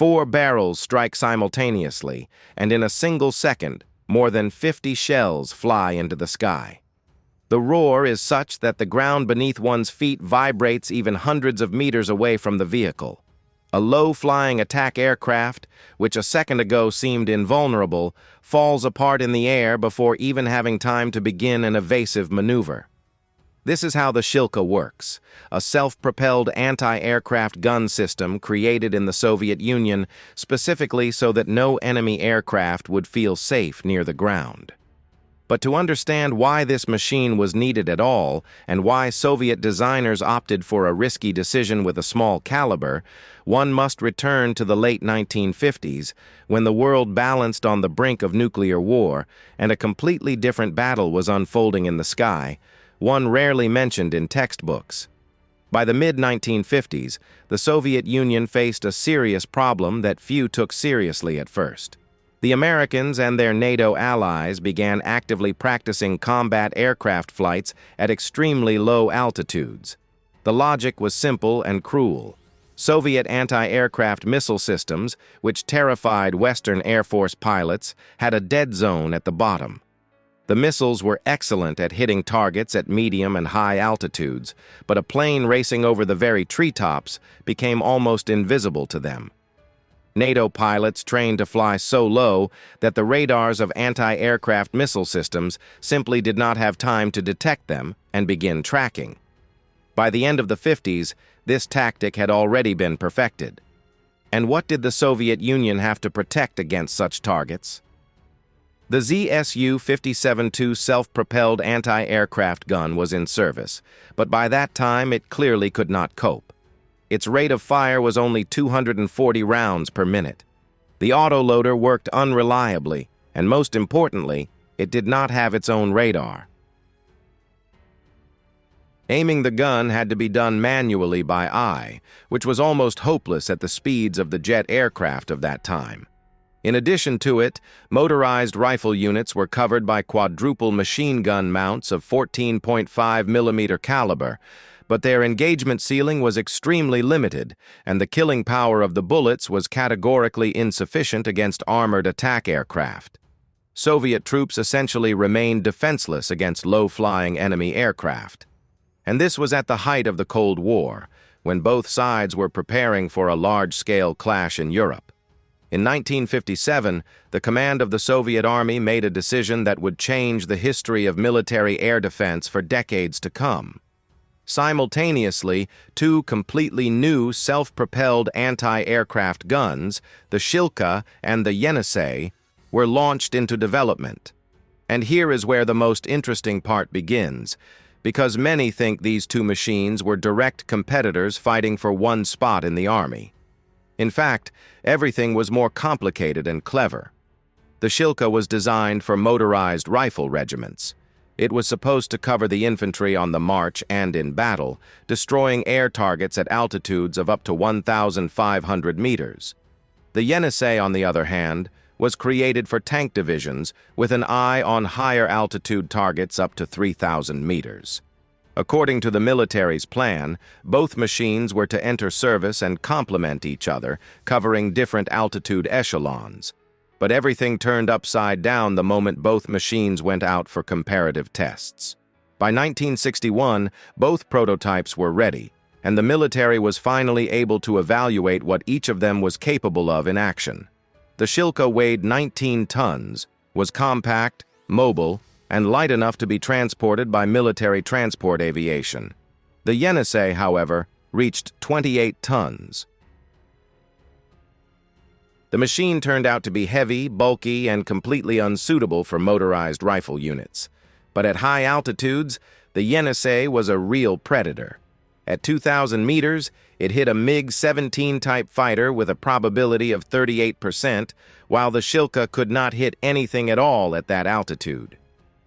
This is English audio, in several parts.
4 barrels strike simultaneously, and in a single second, more than 50 shells fly into the sky. The roar is such that the ground beneath one's feet vibrates even hundreds of meters away from the vehicle. A low-flying attack aircraft, which a second ago seemed invulnerable, falls apart in the air before even having time to begin an evasive maneuver. This is how the Shilka works, a self-propelled anti-aircraft gun system created in the Soviet Union specifically so that no enemy aircraft would feel safe near the ground. But to understand why this machine was needed at all, and why Soviet designers opted for a risky decision with a small caliber, one must return to the late 1950s, when the world balanced on the brink of nuclear war, and a completely different battle was unfolding in the sky, one rarely mentioned in textbooks. By the mid-1950s, the Soviet Union faced a serious problem that few took seriously at first. The Americans and their NATO allies began actively practicing combat aircraft flights at extremely low altitudes. The logic was simple and cruel. Soviet anti-aircraft missile systems, which terrified Western Air Force pilots, had a dead zone at the bottom. The missiles were excellent at hitting targets at medium and high altitudes, but a plane racing over the very treetops became almost invisible to them. NATO pilots trained to fly so low that the radars of anti-aircraft missile systems simply did not have time to detect them and begin tracking. By the end of the 50s, this tactic had already been perfected. And what did the Soviet Union have to protect against such targets? The ZSU-57-2 self-propelled anti-aircraft gun was in service, but by that time it clearly could not cope. Its rate of fire was only 240 rounds per minute. The autoloader worked unreliably, and most importantly, it did not have its own radar. Aiming the gun had to be done manually by eye, which was almost hopeless at the speeds of the jet aircraft of that time. In addition to it, motorized rifle units were covered by quadruple machine gun mounts of 14.5 mm caliber, but their engagement ceiling was extremely limited, and the killing power of the bullets was categorically insufficient against armored attack aircraft. Soviet troops essentially remained defenseless against low-flying enemy aircraft. And this was at the height of the Cold War, when both sides were preparing for a large-scale clash in Europe. In 1957, the command of the Soviet Army made a decision that would change the history of military air defense for decades to come. Simultaneously, 2 completely new self-propelled anti-aircraft guns, the Shilka and the Yenisei, were launched into development. And here is where the most interesting part begins, because many think these 2 machines were direct competitors fighting for one spot in the Army. In fact, everything was more complicated and clever. The Shilka was designed for motorized rifle regiments. It was supposed to cover the infantry on the march and in battle, destroying air targets at altitudes of up to 1,500 meters. The Yenisei, on the other hand, was created for tank divisions with an eye on higher altitude targets up to 3,000 meters. According to the military's plan, both machines were to enter service and complement each other, covering different altitude echelons. But everything turned upside down the moment both machines went out for comparative tests. By 1961, both prototypes were ready, and the military was finally able to evaluate what each of them was capable of in action. The Shilka weighed 19 tons, was compact, mobile, and light enough to be transported by military transport aviation. The Yenisei, however, reached 28 tons. The machine turned out to be heavy, bulky, and completely unsuitable for motorized rifle units. But at high altitudes, the Yenisei was a real predator. At 2,000 meters, it hit a MiG-17 type fighter with a probability of 38%, while the Shilka could not hit anything at all at that altitude.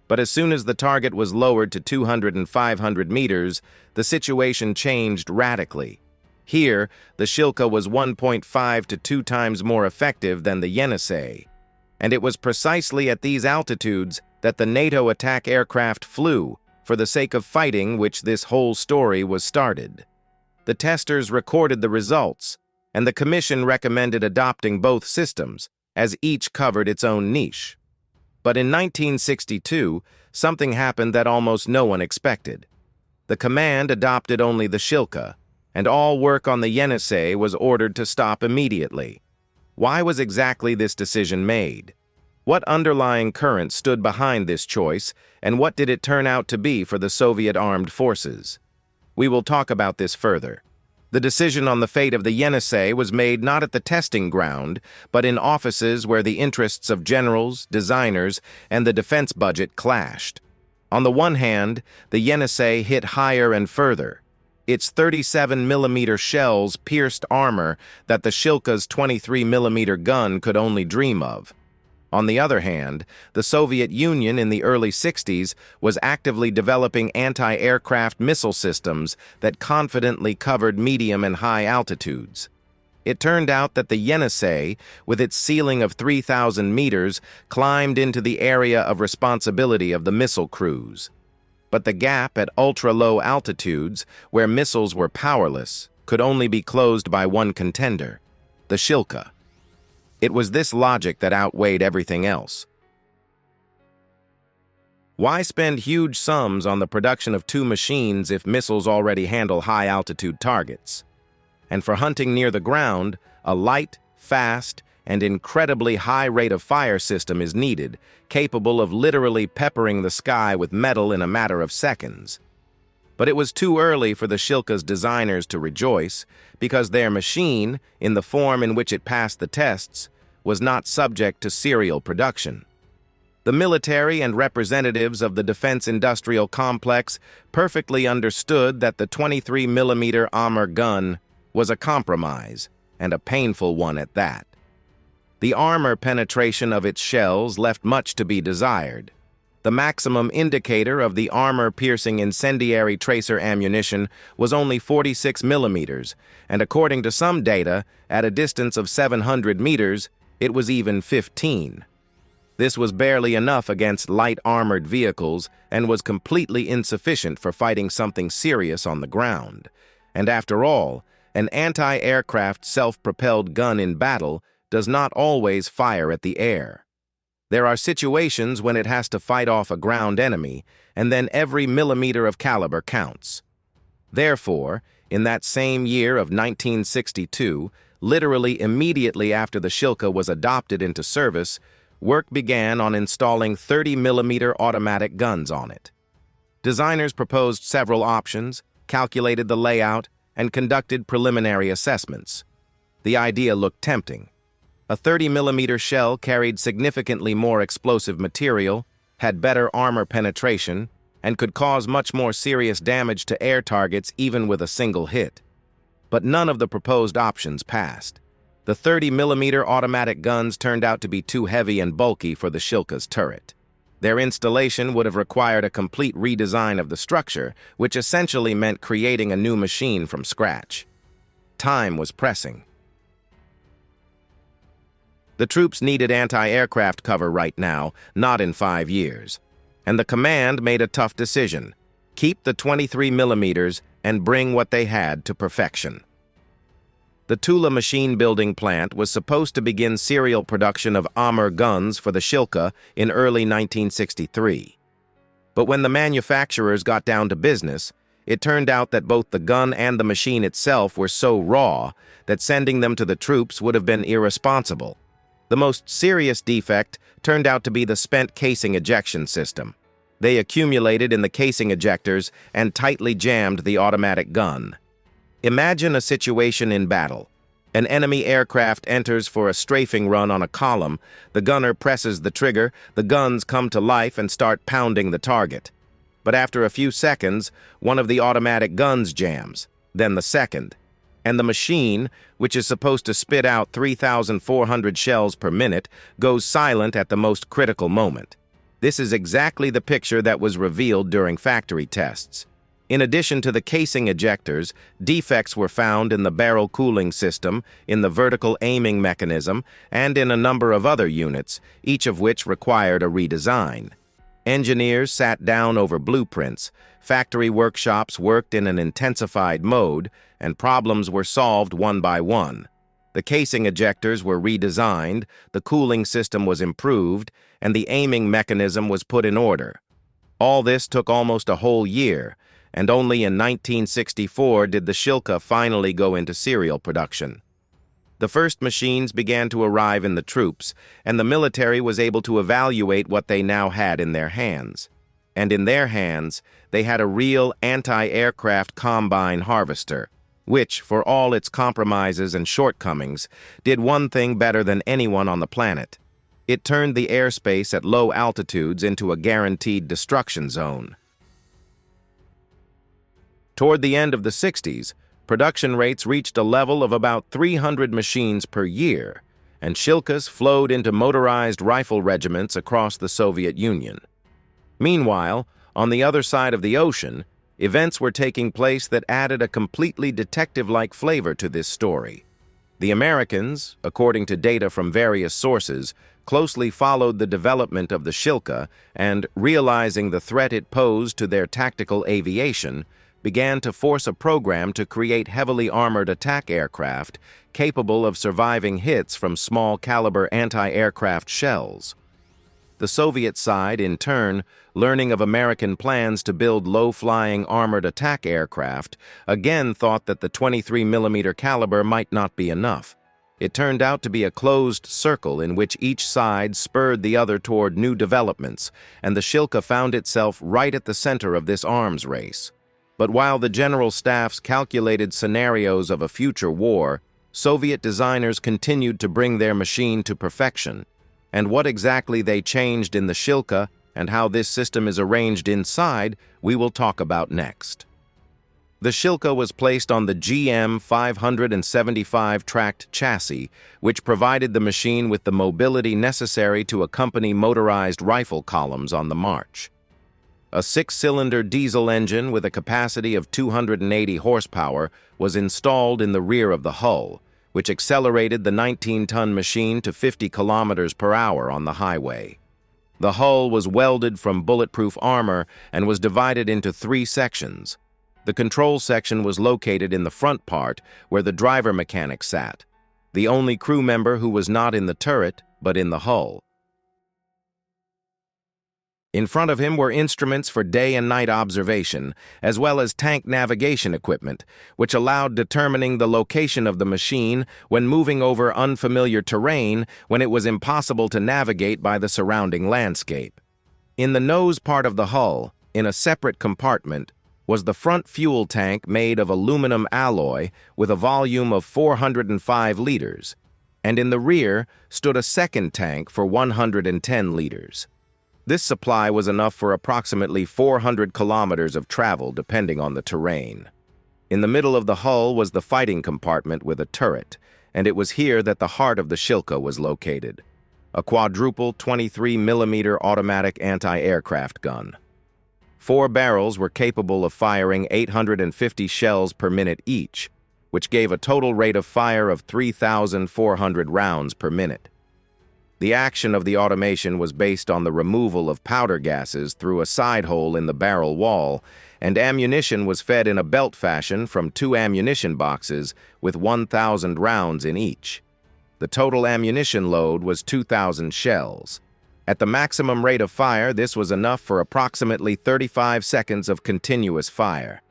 But as soon as the target was lowered to 200 and 500 meters, the situation changed radically. Here, the Shilka was 1.5 to 2 times more effective than the Yenisei. And it was precisely at these altitudes that the NATO attack aircraft flew, for the sake of fighting which this whole story was started. The testers recorded the results, and the commission recommended adopting both systems, as each covered its own niche. But in 1962, something happened that almost no one expected. The command adopted only the Shilka, and all work on the Yenisei was ordered to stop immediately. Why was exactly this decision made? What underlying current stood behind this choice, and what did it turn out to be for the Soviet armed forces? We will talk about this further. The decision on the fate of the Yenisei was made not at the testing ground, but in offices where the interests of generals, designers, and the defense budget clashed. On the one hand, the Yenisei hit higher and further. Its 37mm shells pierced armor that the Shilka's 23mm gun could only dream of. On the other hand, the Soviet Union in the early 60s was actively developing anti-aircraft missile systems that confidently covered medium and high altitudes. It turned out that the Yenisei, with its ceiling of 3,000 meters, climbed into the area of responsibility of the missile crews. But the gap at ultra-low altitudes, where missiles were powerless, could only be closed by one contender, the Shilka. It was this logic that outweighed everything else. Why spend huge sums on the production of two machines if missiles already handle high-altitude targets? And for hunting near the ground, a light, fast, and incredibly high rate of fire system is needed, capable of literally peppering the sky with metal in a matter of seconds. But it was too early for the Shilka's designers to rejoice, because their machine, in the form in which it passed the tests, was not subject to serial production. The military and representatives of the defense industrial complex perfectly understood that the 23mm Amur gun was a compromise, and a painful one at that. The armor penetration of its shells left much to be desired. The maximum indicator of the armor-piercing incendiary tracer ammunition was only 46mm, and according to some data, at a distance of 700 meters, it was even 15. This was barely enough against light armored vehicles and was completely insufficient for fighting something serious on the ground. And after all, an anti-aircraft self-propelled gun in battle does not always fire at the air. There are situations when it has to fight off a ground enemy, and then every millimeter of caliber counts. Therefore, in that same year of 1962, literally immediately after the Shilka was adopted into service, work began on installing 30mm automatic guns on it. Designers proposed several options, calculated the layout, and conducted preliminary assessments. The idea looked tempting. A 30mm shell carried significantly more explosive material, had better armor penetration, and could cause much more serious damage to air targets even with a single hit. But none of the proposed options passed. The 30mm automatic guns turned out to be too heavy and bulky for the Shilka's turret. Their installation would have required a complete redesign of the structure, which essentially meant creating a new machine from scratch. Time was pressing. The troops needed anti-aircraft cover right now, not in 5 years. And the command made a tough decision: keep the 23mm and bring what they had to perfection. The Tula machine-building plant was supposed to begin serial production of Amur guns for the Shilka in early 1963. But when the manufacturers got down to business, it turned out that both the gun and the machine itself were so raw that sending them to the troops would have been irresponsible. The most serious defect turned out to be the spent casing ejection system. They accumulated in the casing ejectors and tightly jammed the automatic gun. Imagine a situation in battle. An enemy aircraft enters for a strafing run on a column, the gunner presses the trigger, the guns come to life and start pounding the target. But after a few seconds, one of the automatic guns jams, then the second. And the machine, which is supposed to spit out 3,400 shells per minute, goes silent at the most critical moment. This is exactly the picture that was revealed during factory tests. In addition to the casing ejectors, defects were found in the barrel cooling system, in the vertical aiming mechanism, and in a number of other units, each of which required a redesign. Engineers sat down over blueprints, factory workshops worked in an intensified mode, and problems were solved one by one. The casing ejectors were redesigned, the cooling system was improved, and the aiming mechanism was put in order. All this took almost a whole year, and only in 1964 did the Shilka finally go into serial production. The first machines began to arrive in the troops, and the military was able to evaluate what they now had in their hands. And in their hands, they had a real anti-aircraft combine harvester, which, for all its compromises and shortcomings, did one thing better than anyone on the planet. It turned the airspace at low altitudes into a guaranteed destruction zone. Toward the end of the 60s, production rates reached a level of about 300 machines per year, and Shilkas flowed into motorized rifle regiments across the Soviet Union. Meanwhile, on the other side of the ocean, events were taking place that added a completely detective-like flavor to this story. The Americans, according to data from various sources, closely followed the development of the Shilka and, realizing the threat it posed to their tactical aviation, began to force a program to create heavily armored attack aircraft capable of surviving hits from small-caliber anti-aircraft shells. The Soviet side, in turn, learning of American plans to build low-flying armored attack aircraft, again thought that the 23mm caliber might not be enough. It turned out to be a closed circle in which each side spurred the other toward new developments, and the Shilka found itself right at the center of this arms race. But while the general staffs calculated scenarios of a future war, Soviet designers continued to bring their machine to perfection. And what exactly they changed in the Shilka and how this system is arranged inside, we will talk about next. The Shilka was placed on the GM 575 tracked chassis, which provided the machine with the mobility necessary to accompany motorized rifle columns on the march. A 6-cylinder diesel engine with a capacity of 280 horsepower was installed in the rear of the hull, which accelerated the 19-ton machine to 50 kilometers per hour on the highway. The hull was welded from bulletproof armor and was divided into 3 sections. The control section was located in the front part, where the driver mechanic sat, the only crew member who was not in the turret, but in the hull. In front of him were instruments for day and night observation, as well as tank navigation equipment, which allowed determining the location of the machine when moving over unfamiliar terrain when it was impossible to navigate by the surrounding landscape. In the nose part of the hull, in a separate compartment, was the front fuel tank made of aluminum alloy with a volume of 405 liters, and in the rear stood a second tank for 110 liters. This supply was enough for approximately 400 kilometers of travel depending on the terrain. In the middle of the hull was the fighting compartment with a turret, and it was here that the heart of the Shilka was located, a quadruple 23mm automatic anti-aircraft gun. 4 barrels were capable of firing 850 shells per minute each, which gave a total rate of fire of 3,400 rounds per minute. The action of the automation was based on the removal of powder gases through a side hole in the barrel wall, and ammunition was fed in a belt fashion from 2 ammunition boxes with 1,000 rounds in each. The total ammunition load was 2,000 shells. At the maximum rate of fire, this was enough for approximately 35 seconds of continuous fire.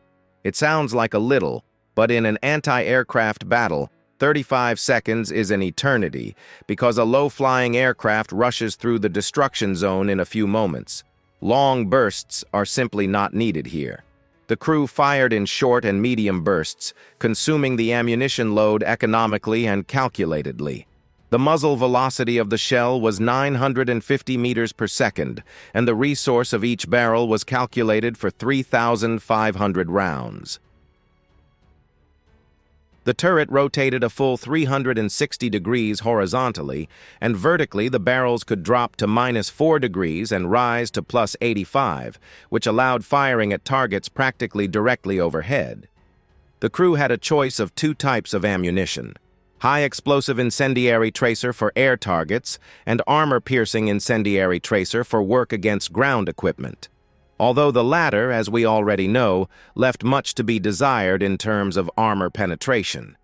It sounds like a little, but in an anti-aircraft battle, 35 seconds is an eternity because a low-flying aircraft rushes through the destruction zone in a few moments. Long bursts are simply not needed here. The crew fired in short and medium bursts, consuming the ammunition load economically and calculatedly. The muzzle velocity of the shell was 950 meters per second, and the resource of each barrel was calculated for 3,500 rounds. The turret rotated a full 360 degrees horizontally, and vertically the barrels could drop to -4 degrees and rise to +85, which allowed firing at targets practically directly overhead. The crew had a choice of 2 types of ammunition: high-explosive incendiary tracer for air targets and armor-piercing incendiary tracer for work against ground equipment. Although the latter, as we already know, left much to be desired in terms of armor penetration.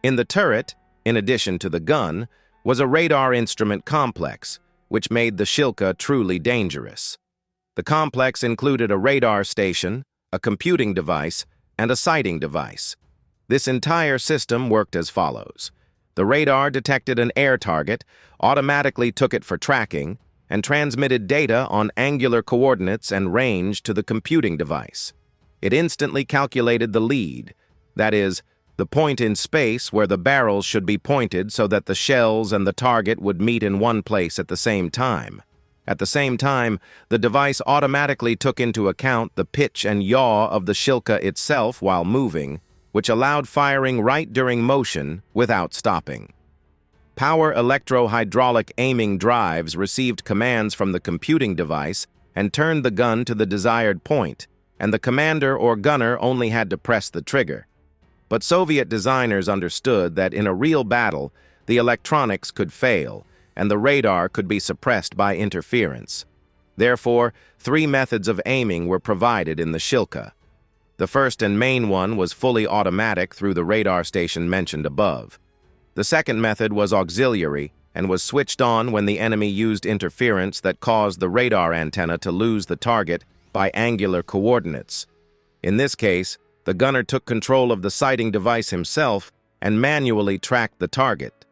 In the turret, In addition to the gun, was a radar instrument complex, which made the Shilka truly dangerous. The complex included a radar station, a computing device, and a sighting device. This entire system worked as follows. The radar detected an air target, automatically took it for tracking, and transmitted data on angular coordinates and range to the computing device. It instantly calculated the lead, that is, the point in space where the barrels should be pointed so that the shells and the target would meet in one place at the same time. At the same time, the device automatically took into account the pitch and yaw of the Shilka itself while moving, which allowed firing right during motion without stopping. Power electro-hydraulic aiming drives received commands from the computing device and turned the gun to the desired point, and the commander or gunner only had to press the trigger. But Soviet designers understood that in a real battle, the electronics could fail, and the radar could be suppressed by interference. Therefore, 3 methods of aiming were provided in the Shilka. The first and main one was fully automatic through the radar station mentioned above. The second method was auxiliary and was switched on when the enemy used interference that caused the radar antenna to lose the target by angular coordinates. In this case, the gunner took control of the sighting device himself and manually tracked the target.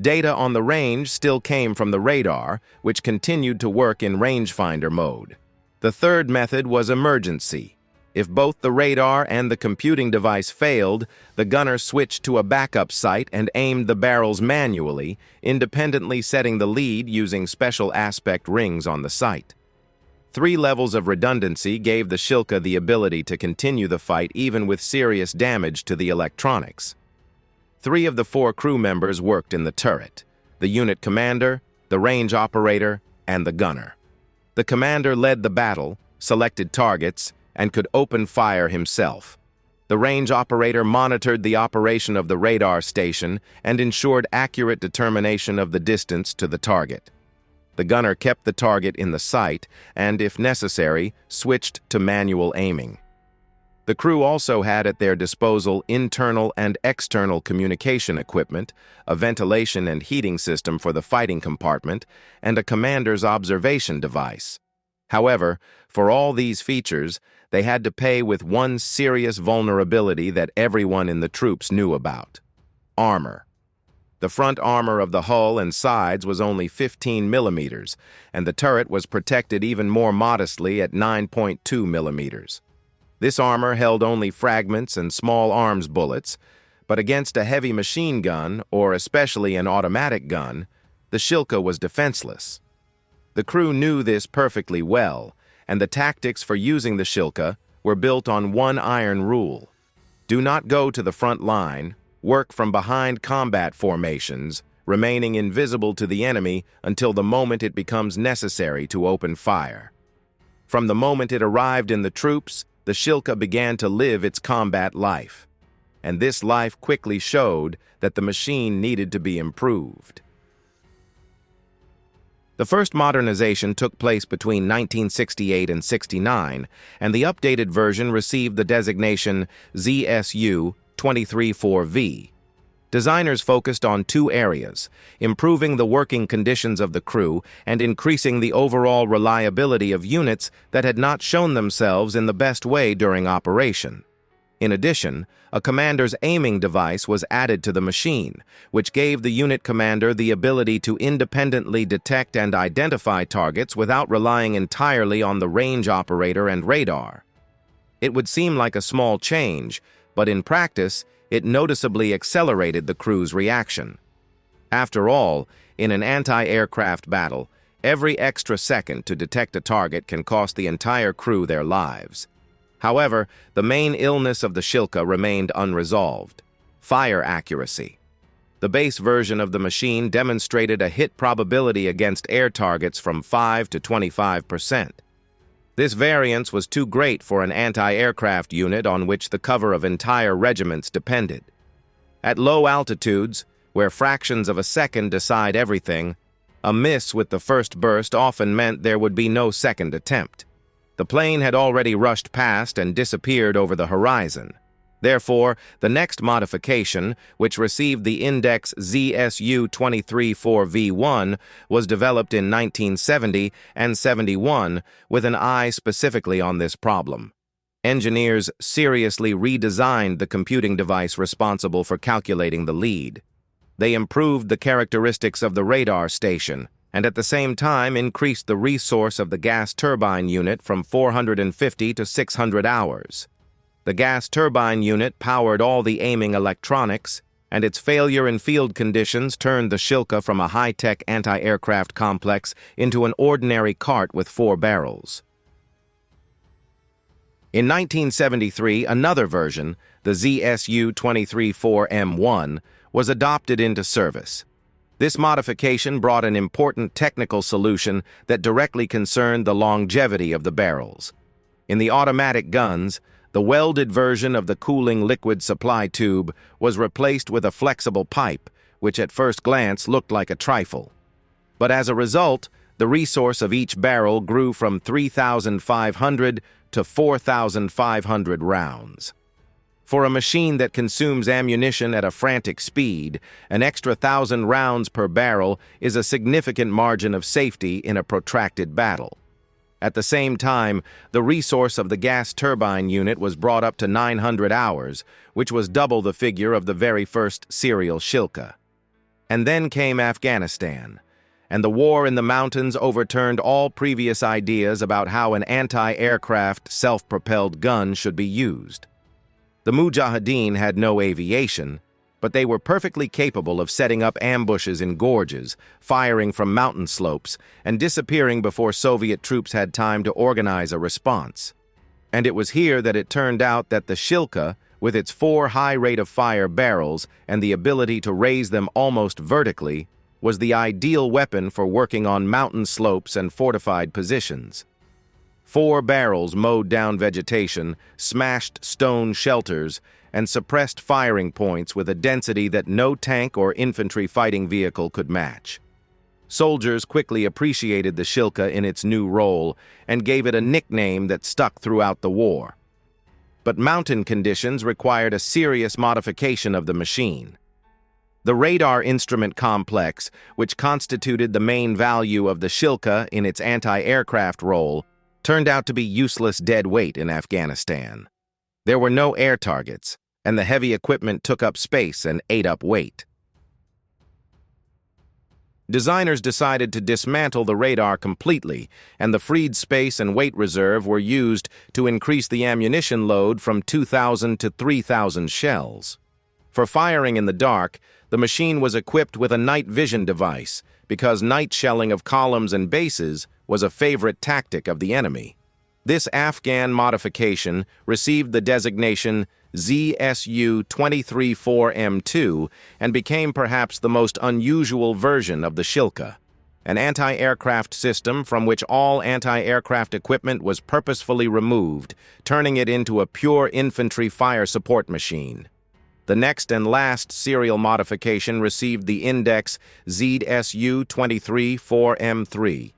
Data on the range still came from the radar, which continued to work in rangefinder mode. The third method was emergency. If both the radar and the computing device failed, the gunner switched to a backup sight and aimed the barrels manually, independently setting the lead using special aspect rings on the sight. 3 levels of redundancy gave the Shilka the ability to continue the fight even with serious damage to the electronics. 3 of the 4 crew members worked in the turret: the unit commander, the range operator, and the gunner. The commander led the battle, selected targets, and could open fire himself. The range operator monitored the operation of the radar station and ensured accurate determination of the distance to the target. The gunner kept the target in the sight and, if necessary, switched to manual aiming. The crew also had at their disposal internal and external communication equipment, a ventilation and heating system for the fighting compartment, and a commander's observation device. However, for all these features, they had to pay with one serious vulnerability that everyone in the troops knew about: armor. The front armor of the hull and sides was only 15 millimeters, and the turret was protected even more modestly at 9.2 millimeters. This armor held only fragments and small arms bullets, but against a heavy machine gun, or especially an automatic gun, the Shilka was defenseless. The crew knew this perfectly well, and the tactics for using the Shilka were built on one iron rule: do not go to the front line, work from behind combat formations, remaining invisible to the enemy until the moment it becomes necessary to open fire. From the moment it arrived in the troops, the Shilka began to live its combat life, and this life quickly showed that the machine needed to be improved. The first modernization took place between 1968 and 69, and the updated version received the designation ZSU 234V. Designers focused on 2 areas: improving the working conditions of the crew and increasing the overall reliability of units that had not shown themselves in the best way during operation. In addition, a commander's aiming device was added to the machine, which gave the unit commander the ability to independently detect and identify targets without relying entirely on the range operator and radar. It would seem like a small change, but in practice, it noticeably accelerated the crew's reaction. After all, in an anti-aircraft battle, every extra second to detect a target can cost the entire crew their lives. However, the main illness of the Shilka remained unresolved: fire accuracy. The base version of the machine demonstrated a hit probability against air targets from 5 to 25%. This variance was too great for an anti-aircraft unit on which the cover of entire regiments depended. At low altitudes, where fractions of a second decide everything, a miss with the first burst often meant there would be no second attempt. The plane had already rushed past and disappeared over the horizon. Therefore, the next modification, which received the index ZSU-234V1, was developed in 1970 and 71 with an eye specifically on this problem. Engineers seriously redesigned the computing device responsible for calculating the lead. They improved the characteristics of the radar station, and at the same time increased the resource of the gas turbine unit from 450 to 600 hours. The gas turbine unit powered all the aiming electronics, and its failure in field conditions turned the Shilka from a high-tech anti-aircraft complex into an ordinary cart with 4 barrels. In 1973, another version, the ZSU-234M1, was adopted into service. This modification brought an important technical solution that directly concerned the longevity of the barrels. In the automatic guns, the welded version of the cooling liquid supply tube was replaced with a flexible pipe, which at first glance looked like a trifle. But as a result, the resource of each barrel grew from 3,500 to 4,500 rounds. For a machine that consumes ammunition at a frantic speed, an extra 1,000 rounds per barrel is a significant margin of safety in a protracted battle. At the same time, the resource of the gas turbine unit was brought up to 900 hours, which was double the figure of the very first serial Shilka. And then came Afghanistan, and the war in the mountains overturned all previous ideas about how an anti-aircraft self-propelled gun should be used. The Mujahideen had no aviation, but they were perfectly capable of setting up ambushes in gorges, firing from mountain slopes, and disappearing before Soviet troops had time to organize a response. And it was here that it turned out that the Shilka, with its 4 high rate-of-fire barrels and the ability to raise them almost vertically, was the ideal weapon for working on mountain slopes and fortified positions. 4 barrels mowed down vegetation, smashed stone shelters, and suppressed firing points with a density that no tank or infantry fighting vehicle could match. Soldiers quickly appreciated the Shilka in its new role and gave it a nickname that stuck throughout the war. But mountain conditions required a serious modification of the machine. The radar instrument complex, which constituted the main value of the Shilka in its anti-aircraft role, turned out to be useless dead weight in Afghanistan. There were no air targets, and the heavy equipment took up space and ate up weight. Designers decided to dismantle the radar completely, and the freed space and weight reserve were used to increase the ammunition load from 2,000 to 3,000 shells. For firing in the dark, the machine was equipped with a night vision device, because night shelling of columns and bases was a favorite tactic of the enemy. This Afghan modification received the designation ZSU-234M2 and became perhaps the most unusual version of the Shilka, an anti-aircraft system from which all anti-aircraft equipment was purposefully removed, turning it into a pure infantry fire support machine. The next and last serial modification received the index ZSU-234M3.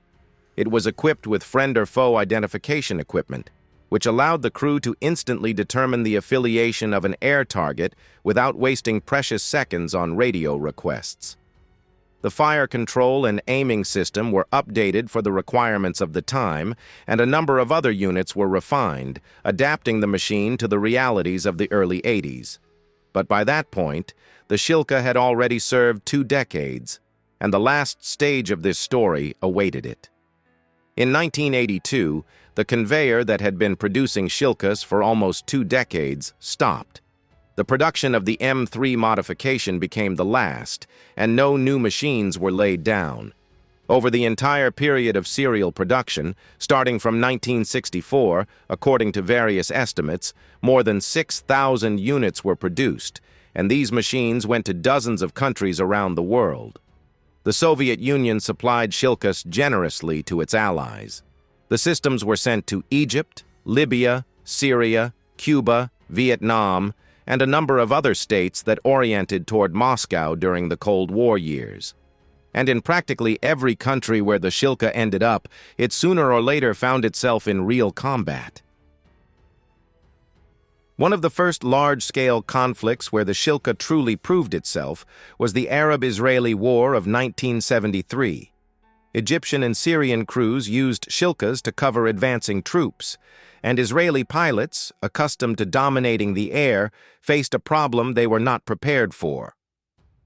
It was equipped with friend or foe identification equipment, which allowed the crew to instantly determine the affiliation of an air target without wasting precious seconds on radio requests. The fire control and aiming system were updated for the requirements of the time, and a number of other units were refined, adapting the machine to the realities of the early 80s. But by that point, the Shilka had already served 2 decades, and the last stage of this story awaited it. In 1982, the conveyor that had been producing Shilkas for almost 2 decades stopped. The production of the M3 modification became the last, and no new machines were laid down. Over the entire period of serial production, starting from 1964, according to various estimates, more than 6,000 units were produced, and these machines went to dozens of countries around the world. The Soviet Union supplied Shilkas generously to its allies. The systems were sent to Egypt, Libya, Syria, Cuba, Vietnam, and a number of other states that oriented toward Moscow during the Cold War years. And in practically every country where the Shilka ended up, it sooner or later found itself in real combat. One of the first large-scale conflicts where the Shilka truly proved itself was the Arab-Israeli War of 1973. Egyptian and Syrian crews used Shilkas to cover advancing troops, and Israeli pilots, accustomed to dominating the air, faced a problem they were not prepared for.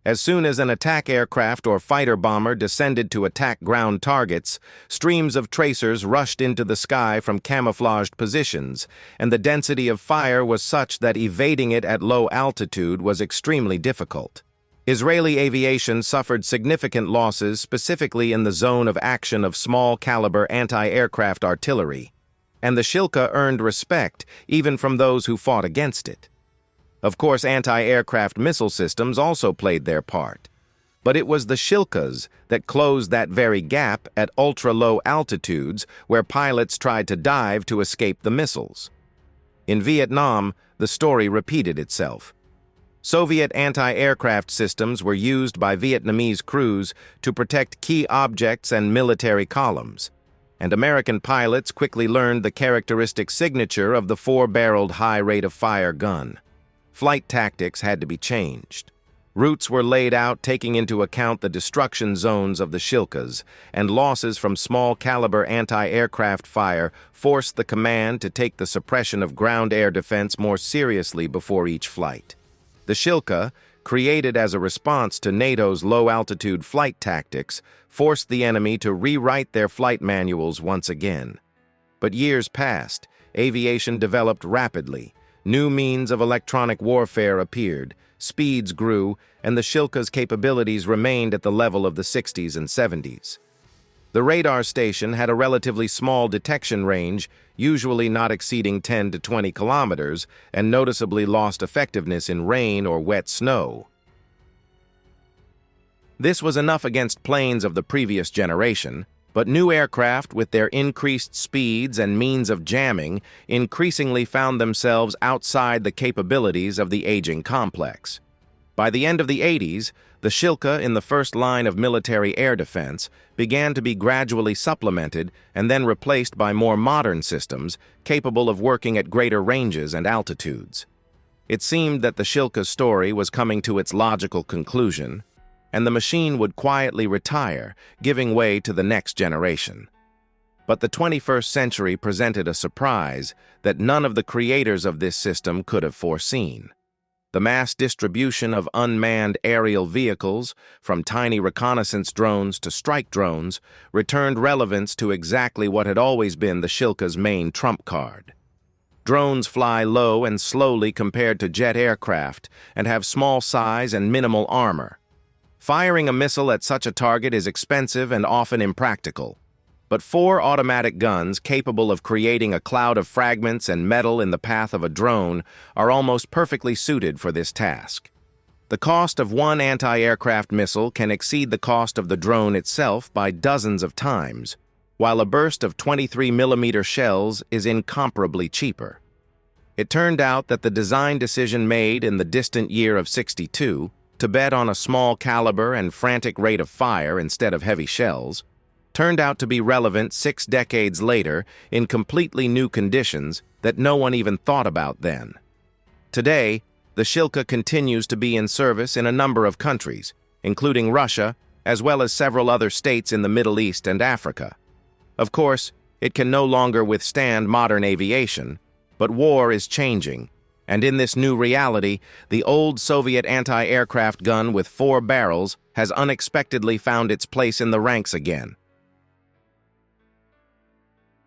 As soon as an attack aircraft or fighter bomber descended to attack ground targets, streams of tracers rushed into the sky from camouflaged positions, and the density of fire was such that evading it at low altitude was extremely difficult. Israeli aviation suffered significant losses specifically in the zone of action of small-caliber anti-aircraft artillery, and the Shilka earned respect even from those who fought against it. Of course, anti-aircraft missile systems also played their part, but it was the Shilkas that closed that very gap at ultra-low altitudes where pilots tried to dive to escape the missiles. In Vietnam, the story repeated itself. Soviet anti-aircraft systems were used by Vietnamese crews to protect key objects and military columns, and American pilots quickly learned the characteristic signature of the four-barreled high-rate-of-fire gun. Flight tactics had to be changed. Routes were laid out taking into account the destruction zones of the Shilkas, and losses from small-caliber anti-aircraft fire forced the command to take the suppression of ground air defense more seriously before each flight. The Shilka, created as a response to NATO's low-altitude flight tactics, forced the enemy to rewrite their flight manuals once again. But years passed, aviation developed rapidly, new means of electronic warfare appeared, speeds grew, and the Shilka's capabilities remained at the level of the 60s and 70s. The radar station had a relatively small detection range, usually not exceeding 10 to 20 kilometers, and noticeably lost effectiveness in rain or wet snow. This was enough against planes of the previous generation, but new aircraft with their increased speeds and means of jamming increasingly found themselves outside the capabilities of the aging complex. By the end of the 80s, the Shilka in the first line of military air defense began to be gradually supplemented and then replaced by more modern systems capable of working at greater ranges and altitudes. It seemed that the Shilka's story was coming to its logical conclusion, and the machine would quietly retire, giving way to the next generation. But the 21st century presented a surprise that none of the creators of this system could have foreseen. The mass distribution of unmanned aerial vehicles, from tiny reconnaissance drones to strike drones, returned relevance to exactly what had always been the Shilka's main trump card. Drones fly low and slowly compared to jet aircraft and have small size and minimal armor. Firing a missile at such a target is expensive and often impractical, but four automatic guns capable of creating a cloud of fragments and metal in the path of a drone are almost perfectly suited for this task. The cost of one anti-aircraft missile can exceed the cost of the drone itself by dozens of times, while a burst of 23mm shells is incomparably cheaper. It turned out that the design decision made in the distant year of '62 to bet on a small caliber and frantic rate of fire instead of heavy shells turned out to be relevant 6 decades later in completely new conditions that no one even thought about then. Today, the Shilka continues to be in service in a number of countries, including Russia, as well as several other states in the Middle East and Africa. Of course, it can no longer withstand modern aviation, but war is changing, and in this new reality, the old Soviet anti-aircraft gun with 4 barrels has unexpectedly found its place in the ranks again.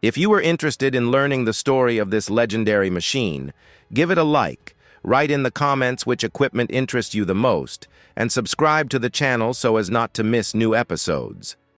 If you are interested in learning the story of this legendary machine, give it a like, write in the comments which equipment interests you the most, and subscribe to the channel so as not to miss new episodes.